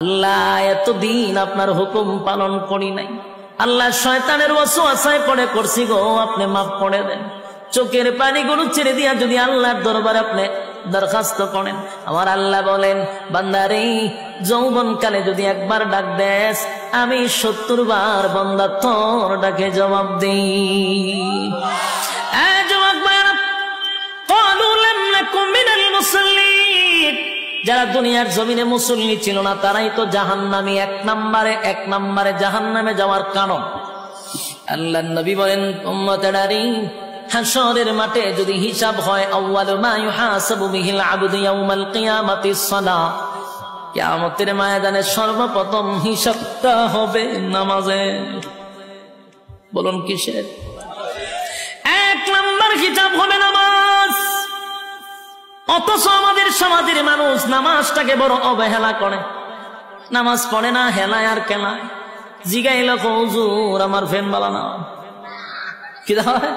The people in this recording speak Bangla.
আল্লাহ এতদিন আপনার হুকুম পালন করি নাই, আল্লাহ শয়তানের ওয়াসওয়াসায় পড়ে করছি গো, আপনি মাফ করে দেন। চোখের পানিগুলো ছেড়ে দিয়া যদি আল্লাহর দরবারে আপনি দরখাস্ত করেন, আমার আল্লাহ বলেন বান্দারে যৌবনকালে যদি একবার ডাক দেস, আমি 70 বার বান্দা তোর ডাকে জবাব দিই। যারা দুনিয়ার জমিনে মুসল্লি ছিল না তারাই তো জাহান্নামী, এক নম্বরে জাহান্নামে যাওয়ার কারণ। আল্লাহর নবী বলেন উম্মতেরারি, হাশরের মাঠে যদি হিসাব হয়, আউয়ালু মা ইউহাসাবু বিহিল আবদু ইয়াউমাল কিয়ামাতিস সালাহ, কিয়ামতের ময়দানে সর্বপ্রথম হিসাবটা হবে নামাজে। বলুন কিসের? 1 নম্বর হিসাব হবে নামাজ। অথচ আমাদের সমাজের মানুষ নামাজটাকে বড় অবহেলা করে, নামাজ পড়ে না, হেলায় আর কেলায়। জিগাইল হুজুর আমার ফ্যান বালা না কি হয়